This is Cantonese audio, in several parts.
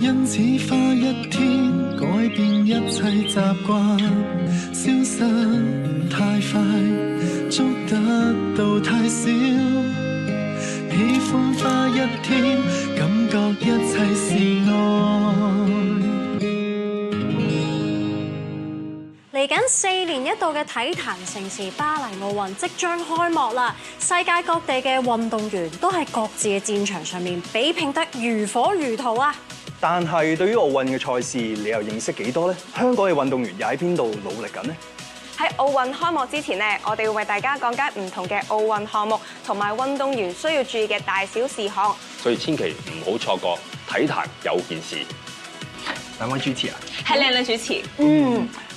因此花一天改變一切習慣，消失太快，捉得到太少。喜歡花一天，感覺一切是愛。嚟緊4年一度嘅體壇盛事巴黎奧運即將開幕啦！世界各地嘅運動員都喺各自嘅戰場上面比拼得如火如荼啊！但係對於奧運嘅賽事，你又認識幾多呢？香港嘅運動員又喺邊度努力緊呢？喺奧運開幕之前呢，我哋會為大家講解唔同嘅奧運項目同埋運動員需要注意嘅大小事項，所以千祈唔好錯過體壇有件事。兩位主持啊，係靚女主持。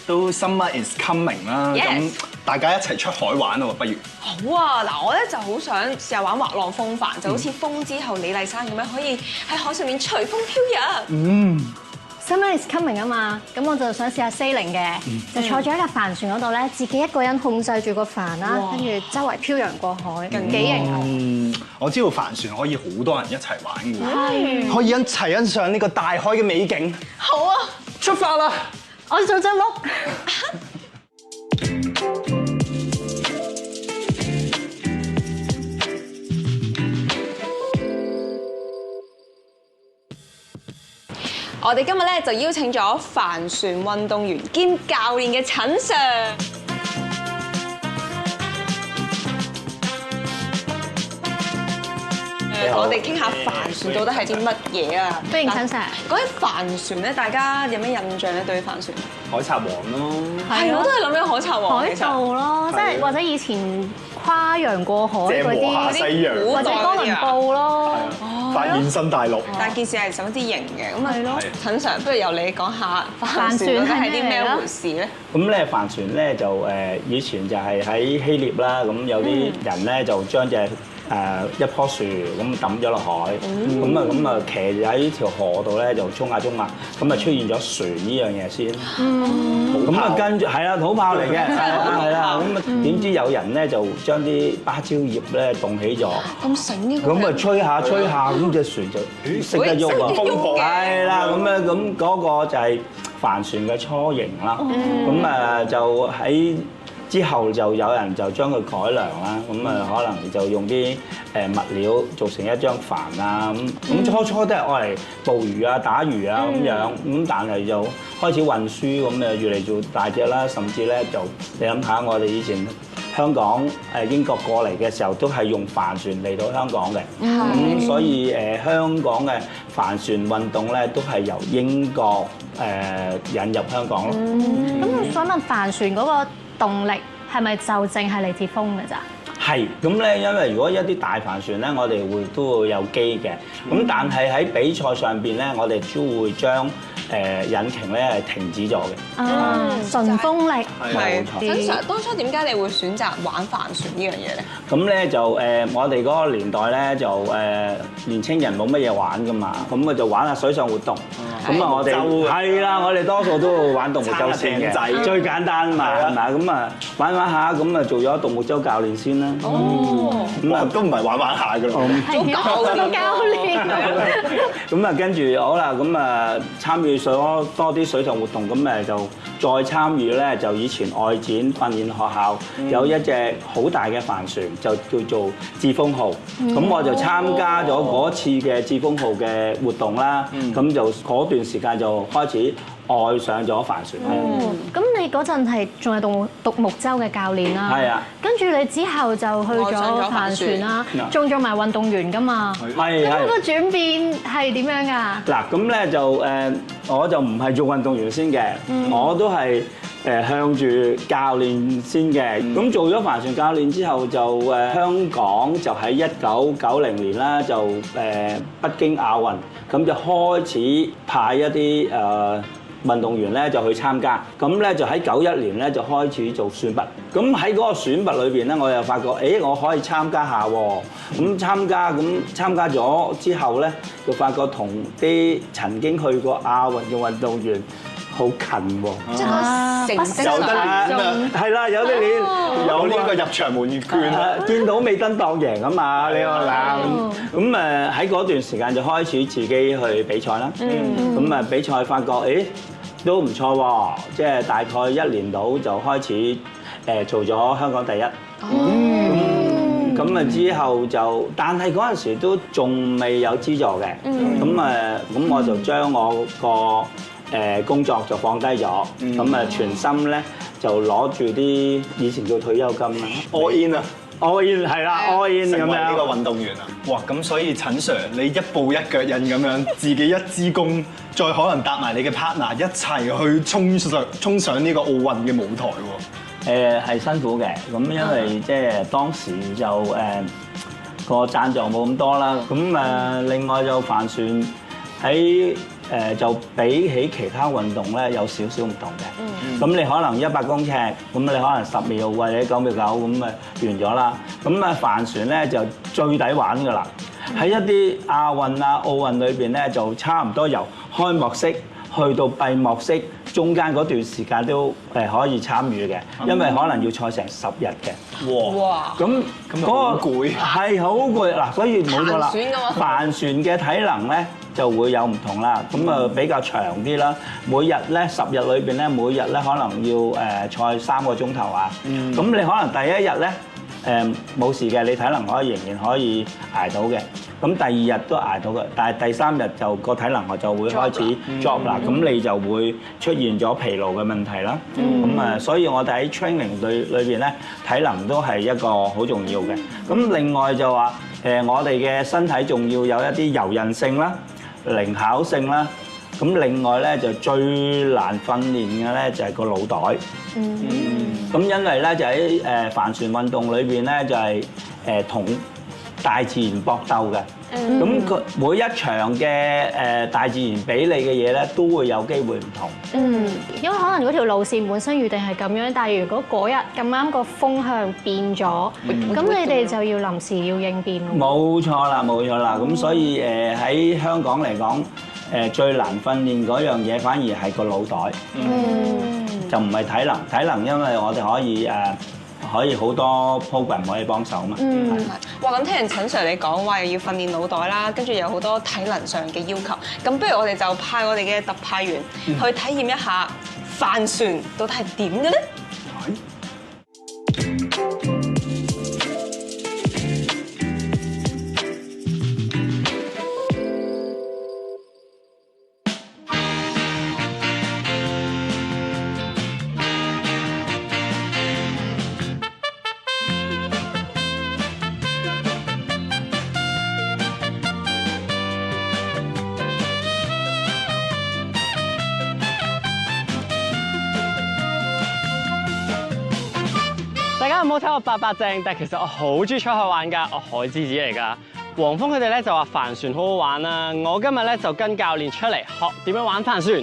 都 Summer is coming 啦，咁大家一齊出海玩咯，不如？好啊！嗱，我咧就好想試下玩滑浪風帆，就好似風之後李麗珊咁樣，可以喺海上面隨風飄揚。Summer is coming 啊嘛，咁我就想試下 sailing 嘅，就坐咗喺架帆船嗰度咧，自己一個人控制住個帆啦，跟住周圍飄揚過海，幾型啊！我知道帆船可以好多人一齊玩嘅，可以一齊欣賞呢個大海嘅美景。好啊，出發啦！我做隻鹿。我哋今日咧就邀請咗帆船運動員兼教練嘅陳 Sir。我哋傾下帆船到底係啲乜嘢啊？歡迎陳 Sir。講起帆船咧，大家有咩印象咧？對於帆船？海賊王咯，係，我都係諗緊海賊王。海盜咯，即係或者以前跨洋過海嗰借河下西洋，或者哥倫布咯。發現新大陸。但係件事係十分之型嘅，咁係咯。陳 Sir，不如由你講下帆船到底係啲咩回事咧？咁咧帆船咧就以前就係喺希臘啦，咁有啲人咧就將隻一棵樹咁抌咗落海，咁啊騎喺條河度咧就衝下，咁啊出現咗船呢樣嘢先，咁啊跟住係啦，土炮嚟嘅，係啦，咁啊點知有人咧就將啲芭蕉葉咧凍起咗，咁醒嘅，咁啊吹下，咁隻船就識得喐啊，係啦，咁嗰個就係帆船嘅雛形啦，咁啊就喺之後就有人就將佢改良啦，咁啊可能就用啲物料做成一張帆啊咁初都係愛嚟捕魚啊、打魚啊咁樣，咁但係就開始運輸咁誒越嚟越大隻啦，甚至咧就你諗下我哋以前香港英國過嚟嘅時候都係用帆船嚟到香港嘅，咁所以香港嘅帆船運動咧都係由英國引入香港咯。咁我想問帆船嗰個動力係咪就淨係嚟自風㗎咋？係，咁咧，因為如果一啲大帆船咧，我哋都會有機嘅，咁但係喺比賽上邊咧，我哋都會將引擎咧係停止咗嘅。純風力係。陳 Sir， 啲。當初點解你會選擇玩帆船呢樣嘢咧？咁咧就我哋嗰個年代咧就年青人冇乜嘢玩噶嘛，咁啊就玩下水上活動。咁啊我哋係啦，我哋多數都會玩獨木舟先嘅，最簡單嘛，係咪啊？咁啊玩下，咁啊做咗獨木舟教練先啦。咁啊都唔係玩下噶咯，做教練。咁啊跟住好啦，咁啊參與咗多啲水上活動，咁誒就再參與咧，就以前外展訓練學校有一隻好大嘅帆船，就叫做致風號。咁我就參加咗嗰次嘅致風號嘅活動啦。咁就嗰段時間就開始愛上咗帆船。咁你嗰陣係仲係獨木舟嘅教練啦。係啊。跟住你之後就去咗帆船啦，仲做埋運動員㗎嘛。係。咁個轉變係點樣㗎？嗱，咁咧就我就唔係做運動員先嘅，我都係向住教練先嘅。咁做咗帆船教練之後，就香港就喺1990年啦，就北京亞運，咁就開始派一啲運動員咧就去參加，咁咧就喺91年咧就開始做選拔。咁喺嗰個選拔裏邊咧，我又發覺，我可以參加下喎。咁參加咗之後咧，就發覺同啲曾經去過亞運嘅運動員好近喎。即係個成績有得上練啊！係啦，有啲練有呢個入場門券啊！見到美登當贏啊嘛，你話嗱咁喺嗰段時間就開始自己去比賽啦。咁比賽發覺誒都唔錯喎，即係大概1年到就開始做咗香港第一。咁之後就，但係嗰陣時都仲未有資助嘅。咁我就將我個工作就放低咗，咁全心咧就攞住啲以前叫退休金啦 all in 啊，all in 係啦，all in 咁成為呢個樣。運動員啊！哇！咁所以陳 Sir 你一步一腳印咁樣，自己一支公，再可能搭埋你嘅 partner 一齊去衝上呢個奧運嘅舞台喎。係辛苦嘅，咁因為即係當時就個贊助冇咁多啦，咁另外就帆船喺就比起其他運動咧有少少唔同嘅。咁你可能100公尺，咁你可能10秒或者9秒9咁完咗啦。咁帆船咧就最抵玩㗎啦。喺一啲亞運啊、奧運裏邊咧，就差唔多由開幕式去到閉幕式中間嗰段時間都可以參與嘅，因為可能要賽成10日嘅。哇！咁咁好攰，係好攰嗱，所以冇錯啦。帆船㗎嘛帆船嘅體能咧就會有唔同啦，咁比較長啲啦。每日咧10日裏邊咧，每日咧可能要賽3個鐘頭啊。咁你可能第一日咧冇事嘅，你體能仍然可以捱到嘅。咁第2日都捱到嘅，但係第3日就個體能就會開始 drop 啦，咁你就會出現咗疲勞嘅問題啦。咁所以我哋喺 training 裏邊咧，體能都係一個好重要嘅。咁另外就話我哋嘅身體仲要有一啲柔韌性啦、靈巧性啦。咁另外咧就最難訓練嘅咧就係個腦袋。咁因為咧就喺帆船運動裏邊咧就係同大自然搏鬥嘅。咁佢每一場嘅大自然俾你嘅嘢咧都會有機會唔同。因為可能嗰條路線本身預定係咁樣，但係如果嗰日咁啱個風向變咗，咁你哋就要臨時要應變咯。冇錯啦，冇錯啦。咁所以喺香港嚟講，最難訓練嗰樣嘢反而係個腦袋，就唔係體能。體能因為我哋可以好多 program 可以幫手嘛。哇！咁聽完陳 Sir 你講話又要訓練腦袋啦，跟住有好多體能上嘅要求。咁不如我哋就派我哋嘅特派員去體驗一下帆船到底係點嘅咧？大家有冇睇過八百正？但係其實我好中意出海玩㗎，我海之子嚟㗎。黃蜂佢哋咧就話帆船好好玩啦，我今日咧就跟教練出嚟學點樣玩帆船。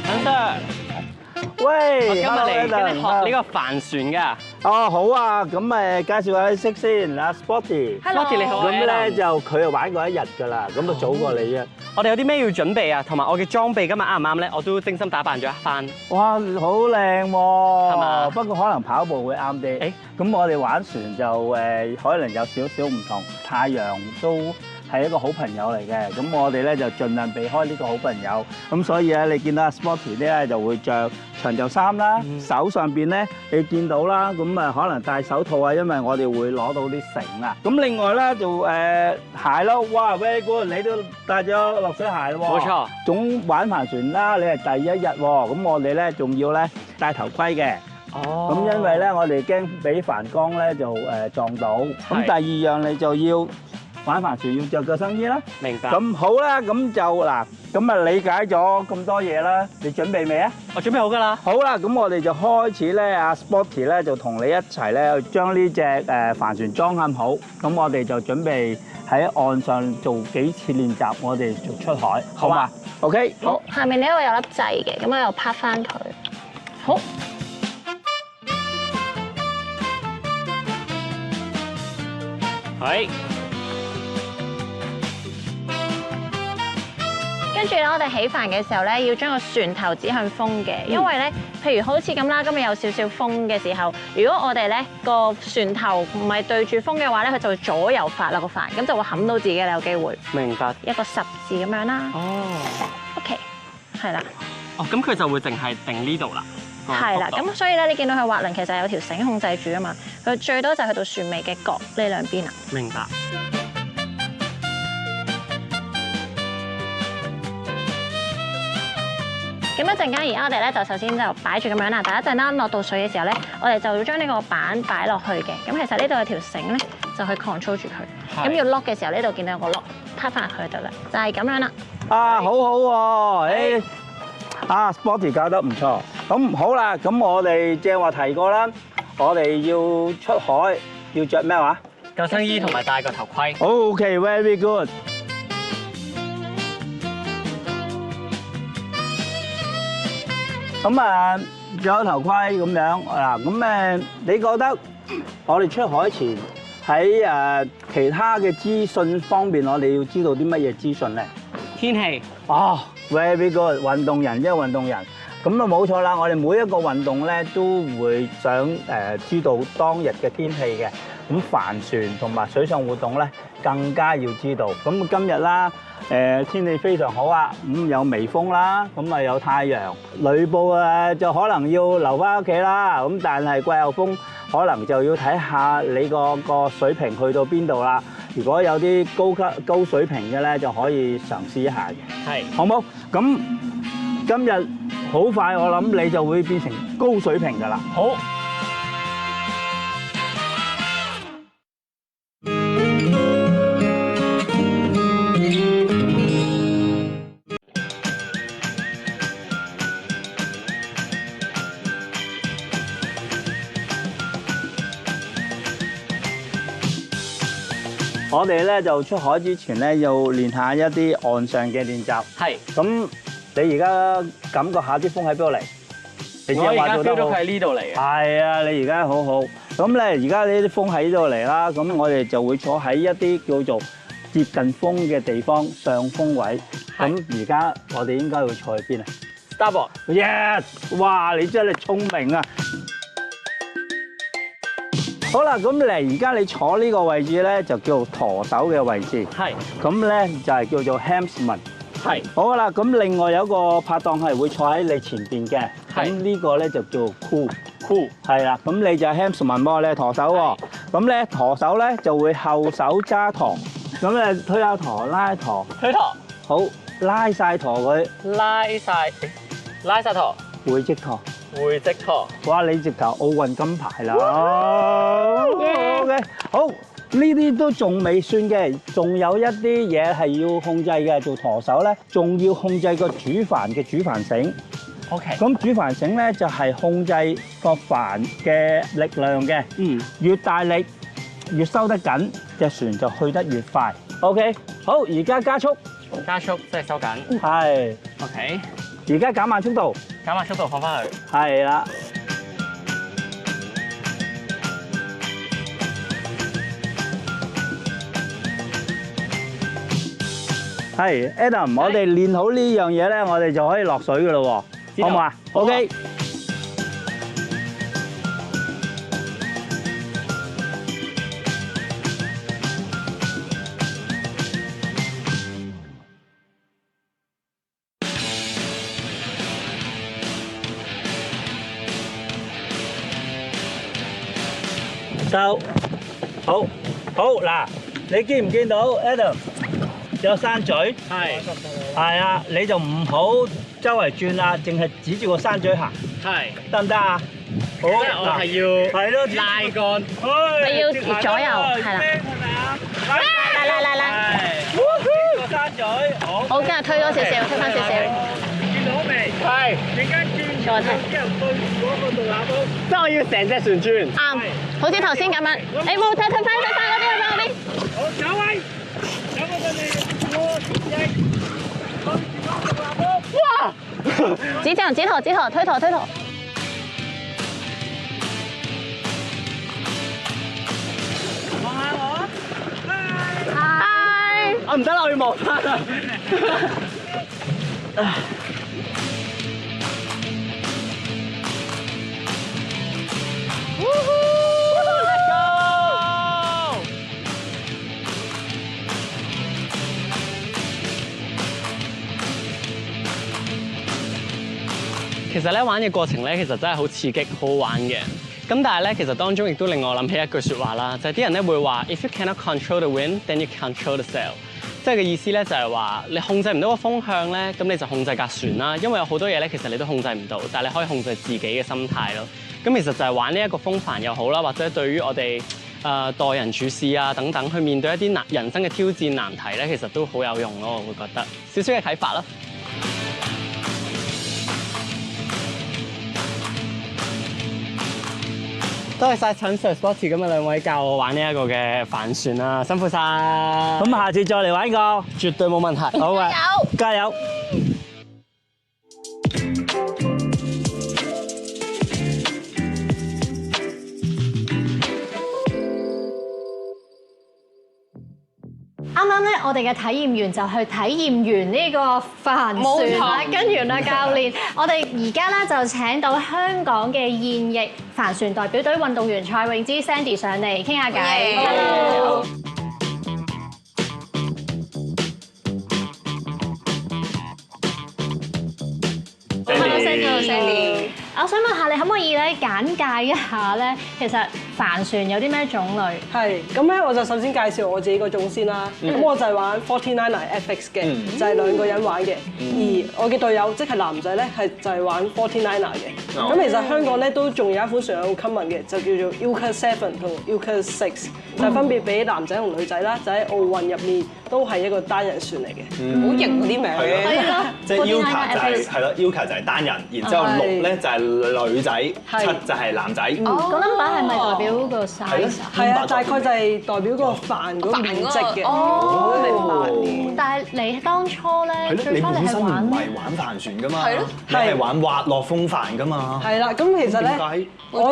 陳 Sir，喂，我今日嚟跟你學呢個。個帆船㗎。哦，好啊，咁介紹下你識先，阿 Sporty。Sporty 你好啊。咁咧就佢又玩過1日㗎啦，咁就早過你啊。我哋有啲咩要準備啊？同埋我嘅裝備今日啱唔啱咧？我都精心打扮咗一番。哇，好靚喎！係嘛不過可能跑步會啱啲。咁我哋玩船就可能有少少唔同。太陽都係一個好朋友嚟嘅，咁我哋咧就盡量避開呢個好朋友。咁所以咧，你見到阿 Sporty 咧就會着長袖衫啦，手上邊咧你見到啦，咁可能戴手套啊，因為我哋會攞到啲繩啊。咁另外咧就鞋咯，哇 very good，你都帶咗落水鞋咯喎。冇錯。總玩帆船啦，你係第1日喎，咁我哋咧仲要咧戴頭盔嘅。哦。咁因為咧我哋驚俾帆缸咧就撞到。咁第2樣你就要玩帆船要着救生衣啦。明白。咁好啦，咁就嗱，咁理解咗咁多嘢啦，你準備未啊？我準備好㗎啦。好啦，咁我哋就開始咧，阿 Sporty 咧就同你一齊咧將呢隻帆船裝嵌好。咁我哋就準備喺岸上做幾次練習，我哋就出海，好嘛？OK，好。下面呢個有粒掣嘅，咁我又拍翻佢。好。係。跟住咧，我哋起帆嘅時候咧，要將個船頭指向風嘅，因為咧，譬如好似咁啦，今日有少少風嘅時候，如果我哋咧個船頭唔係對住風嘅話咧，佢就會左右發啦個帆，咁就會冚到自己啦，有機會。明白。一個十字咁樣啦。哦。OK， 係啦。哦，咁佢就會淨係定呢度啦。係啦，咁所以咧，你見到佢滑輪其實有條繩控制住啊嘛，佢最多就去到船尾嘅角呢兩邊啦。明白。咁一陣間，而家我哋咧就首先就擺住咁樣啦。第一陣啦，落到水嘅時候咧，我哋就要將呢個板擺落去嘅。咁其實呢度有條繩咧，就去 control 住佢。咁要 lock 嘅時候，呢度見到有個 lock，拍翻去就得啦，就係咁樣啦。啊，好好喎，Sporty 教得唔錯。咁好啦，咁我哋正話提過啦，我哋要出海要着咩話？救生衣同埋戴個頭盔。OK，very good。咁啊，有頭盔咁樣嗱，咁你覺得我哋出海前喺其他嘅資訊方面，我哋要知道啲乜嘢資訊咧？天氣。哦，very good，運動人即係運動人，咁啊冇錯啦。我哋每一個運動咧都會想知道當日嘅天氣嘅。咁帆船同埋水上活動咧更加要知道。咁今日啦，天氣非常好啊，咁有微風啦，咁啊有太陽，雷暴就可能要留翻屋企啦。咁但係季候風可能就要睇下你個水平去到邊度啦。如果有啲高水平嘅咧，就可以嘗試一下嘅。係，好冇？咁今日好快，我諗你就會變成高水平㗎啦。好。我哋咧就出海之前咧，要練下一啲岸上嘅練習。係。咁你而家感覺下啲風喺邊度嚟？我而家 feel 到佢喺呢度嚟嘅。係啊，你而家好好。咁咧，而家呢啲風喺呢度嚟啦，咁我哋就會坐喺一啲叫做接近風嘅地方，上風位。咁而家我哋應該會坐喺邊啊 ？Starboard。Yes！ 哇，你真係聰明啊！好啦，咁而家你坐呢個位置咧，就叫做舵手嘅位置。係。咁咧就係叫做 helmsman。係。好啦，咁另外有一個拍檔係會坐喺你前邊嘅。係。咁呢個咧就叫做 crew。係啦，咁你就係 helmsman 喎，你係舵手喎。咁咧舵手咧就會後手揸舵，咁咧推下舵，拉舵。推舵。好，拉曬舵佢。拉曬舵。回擊舵。回擊舵，哇！你直頭奧運金牌啦！OK， 好，呢啲都仲未算嘅，仲有一啲嘢係要控制嘅。做舵手咧，仲要控制個主帆嘅主帆繩。OK， 咁主帆繩咧就係控制個帆嘅力量嘅。嗯，越大力越收得緊，隻船就去得越快。OK， 好，而家加速，即係收緊。係。OK， 而家減慢速度。減慢速度放翻去。係啦。係 Adam， 我哋練好呢樣嘢咧，我哋就可以落水噶咯喎，好唔好啊 ？OK。收，好嗱，你見唔見到 Adam 有山嘴？係啊，你就唔好周圍轉啦，淨係指住個山嘴行，得唔得啊？好，我係要係咯拉桿，你要左右係啦，嚟，個山嘴，好，跟住推多少少，推翻少少，見到未？係，陣間轉完之後對住嗰個導覽煲，即係我要成隻船轉。啱，好似頭先咁樣，你冇推翻嗰邊。好，走位，走過去你，哇！指舵，推舵。望下我，嗨！我唔得啦，我要望翻啦。其實咧玩嘅過程咧，其實真係好刺激、好好玩嘅。咁但係咧，其實當中亦都令我諗起一句説話啦，就係啲人咧會話：If you cannot control the wind, then you control the sail。即係嘅意思咧，就係話你控制唔到個風向咧，咁你就控制架船啦。因為有好多嘢咧，其實你都控制唔到，但係你可以控制自己嘅心態咯。咁其實就係玩呢一個風帆又好啦，或者對於我哋待人處事啊等等，去面對一啲人生嘅挑戰難題咧，其實都好有用咯。我會覺得少少嘅啟發啦。多謝晒陳 Sir Sporty 今日兩位教我玩呢一個嘅帆船啦，辛苦晒。咁下次再嚟玩過，絕對冇問題。好嘅，加油！啱啱咧，我哋嘅體驗員就去體驗完呢個帆船啦，跟住啦教練，我哋而家咧就請到香港嘅現役帆船代表隊運動員蔡詠姿 Sandy 上嚟傾下偈。Hello。Sandy，我想問下你可唔可以咧簡介一下咧，其實帆船有啲咩種類？係，咁咧我就首先介紹我自己個種先啦。咁我就係玩 49er FX 嘅，就係兩個人玩嘅。而我嘅隊友即係男仔咧，就係玩 49er 嘅。咁其實香港咧都仲有一款船好 common 嘅，就叫做 Ilka 7同 Ilka 6，就分別俾男仔同女仔啦，就喺奧運入面都係一個單人船嚟嘅。好型嗰啲名。係咯，即係 Ilka 就係咯 Ilka 就係單人，然之後6咧就係女仔，7就係男仔。個 number 係咪代表個 size？係啊，大概就係代表個帆嗰個面積嘅。哦，明白。但係你當初咧，你本身唔係玩帆船噶嘛？係咯，你係玩滑落風帆噶嘛？係啦，咁其實咧，我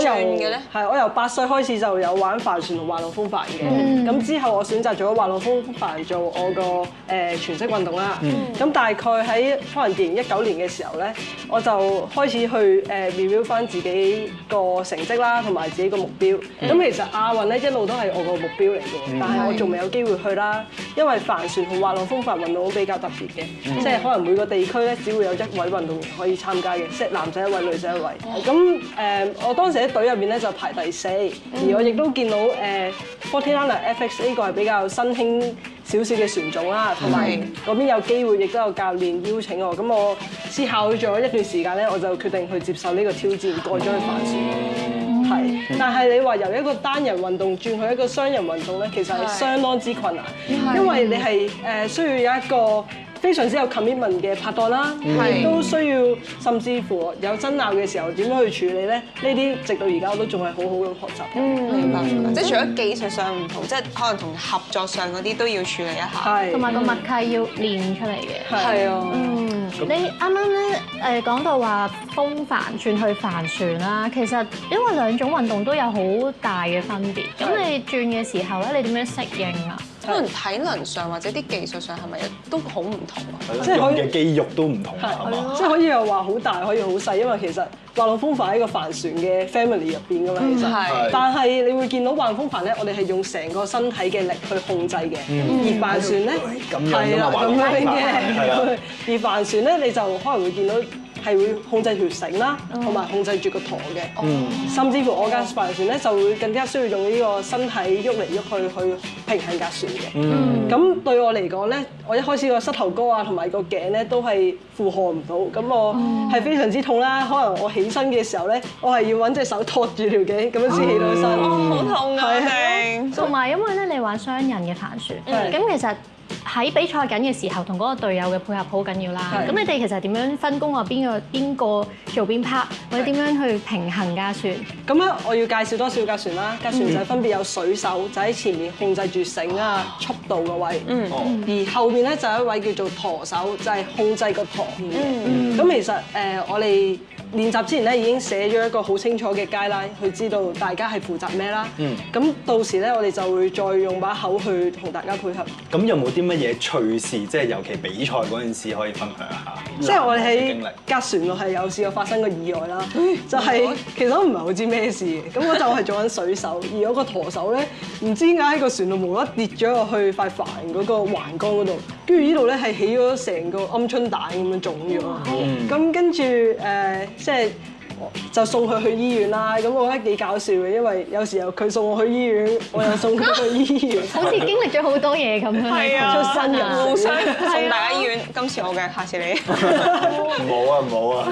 由8歲開始就有玩帆船同滑浪風帆嘅。咁之後我選擇咗滑浪風帆做我個全職運動啦。咁大概喺可能2019年嘅時候咧，我就開始去review 翻自己個成績啦，同埋自己個目標。咁其實亞運咧一路都係我個目標嚟嘅，但係我仲未有機會去啦。因為帆船同滑浪風帆運動都比較特別嘅，即係可能每個地區咧只會有一位運動員可以參加嘅，即係男仔一位，女仔一位。咁我當時喺隊入邊咧就排第4，而我亦都見到49er FX 呢個係比較新興少少嘅船種啦，同埋嗰邊有機會，亦都有教練邀請我。咁我思考咗一段時間咧，我就決定去接受呢個挑戰，改咗去帆船。係，但係你話由一個單人運動轉去一個雙人運動咧，其實係相當之困難，因為你係需要有一個非常之有 commitment 嘅拍檔啦，亦都需要甚至乎有爭拗嘅時候點樣去處理咧？呢啲直到而家我都仲係好好咁學習。明白。即係除咗技術上唔同，即係可能同合作上嗰啲都要處理一下。係，同埋個默契要練出嚟嘅。係啊。你啱啱咧講到話風帆轉去帆船啦，其實因為兩種運動都有好大嘅分別。咁你轉嘅時候咧，你點樣適應啊？可能體能上或者啲技術上係咪都好唔同啊？即係用嘅肌肉都唔同係嘛？即係可以又話好大，可以好細，因為其實滑浪風帆喺個帆船嘅 family 入邊㗎嘛，其實。但係你會見到滑浪風帆咧，我哋係用成個身體嘅力去控制嘅，而帆船咧係啦咁樣嘅，而帆船咧你就可能會見到係會控制條繩啦，同埋控制住個舵嘅，甚至乎我架帆船咧就會更加需要用呢個身體喐嚟喐去平衡架船嘅。咁對我嚟講咧，我一開始個膝頭哥啊同埋個頸咧都係負荷唔到，咁我係非常之痛啦。可能我起身嘅時候咧，我係要揾隻手托住條頸，咁樣先起到身。好痛啊！同埋因為咧，你玩雙人嘅帆船，咁其實喺比賽緊嘅時候，同嗰個隊友嘅配合好緊要啦。咁你哋其實點樣分工啊？邊個做邊 part，或者點樣去平衡架船？咁咧，我要介紹多少架船啦。架船就係分別有水手，就喺前面控制住繩啊、速度個位。而後面咧就有一位叫做舵手，就係控制個舵嘅。咁其實我哋練習之前咧已經寫咗一個好清楚嘅 guideline，去知道大家係負責咩啦。咁到時咧，我哋就會再用把口去同大家配合。咁有冇啲啲乜嘢趣事，即係尤其比賽嗰陣時可以分享下？即係我哋喺經歷隔船度係有試過發生過意外啦，就係其實都唔係好知咩事嘅，咁我就係做緊水手，而我個舵手咧唔知點解喺個船度無啦啦跌咗落去塊帆嗰個橫杆嗰度，跟住呢度咧係起咗成個鵪鶉蛋咁樣腫咗，咁跟住即係。就送佢去醫院啦，咁我覺得幾搞笑嘅，因為有時候佢送我去醫院，我又送佢去醫院，好似經歷咗好多嘢咁樣。係啊，出新人互相送大家醫院，今次我嘅，下次你。冇啊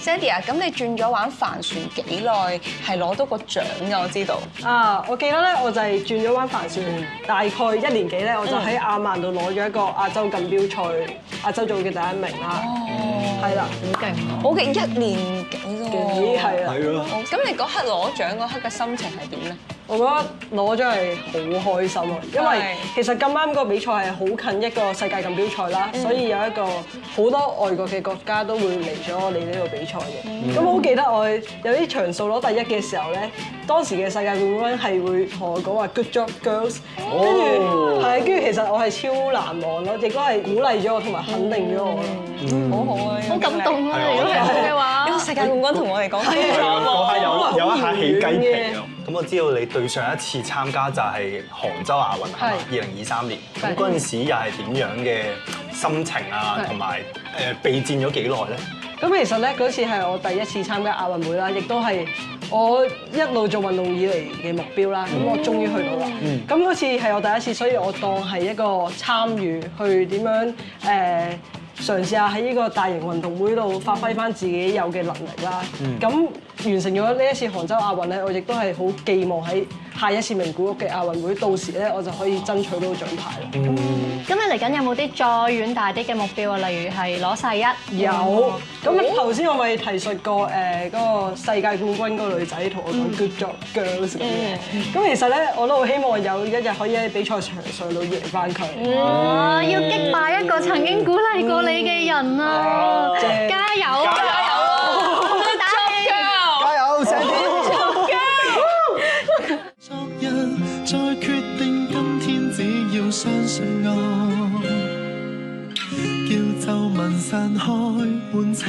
Sandy 啊，咁你轉咗玩帆船幾耐？係攞到個獎㗎，我知道。啊，我記得咧，我就係轉咗玩帆船，大概1年幾咧，我就喺亞曼度攞咗一個亞洲錦標賽亞洲組嘅第1名啦。係啦，好勁啊！好嘅，1年幾喎。係啦。係咯。咁你嗰刻攞獎嗰刻嘅心情係點咧？我覺得攞獎係好開心啊，因為其實咁啱嗰個比賽係好近一個世界錦標賽啦，所以有一個好多外國嘅國家都會嚟咗我哋呢度比賽嘅。咁我好記得我有啲場數攞第1嘅時候咧，當時嘅世界冠軍係會同我講話 Good job girls，跟住其實我係超難忘咯，亦都係鼓勵咗我同埋肯定咗我咯。好好啊，好感動啊！如果係咁嘅話，呢個世界冠軍同我哋講，嗰下有一下起雞皮啊！咁我知道你對上一次參加就係杭州亞運係嘛？2023年。咁嗰陣時又係點樣嘅心情啊？同埋備戰咗幾耐咧？咁其實咧嗰次係我第1次參加亞運會啦，亦都係我一路做運動以嚟嘅目標啦。咁我終於去到啦。咁嗰次係我第1次，所以我當係一個參與去點樣嘗試下喺呢個大型運動會度發揮翻自己有嘅能力啦。咁完成咗呢一次杭州亞運咧，我亦都係好寄望喺下一次名古屋嘅亞運會，到時咧我就可以爭取到獎牌啦。咁你嚟緊有冇啲再遠大啲嘅目標啊？例如係攞世1？有。咁頭先我咪提述過嗰個世界冠軍嗰個女仔同我講 Good job girls 咁嘅。咁其實咧我都好希望有一日可以喺比賽場上度贏翻佢。哇！要擊敗一個曾經鼓勵過你嘅人啊！加油！加油！昨日再決定，今天只要相信我，叫皺紋散開，喚清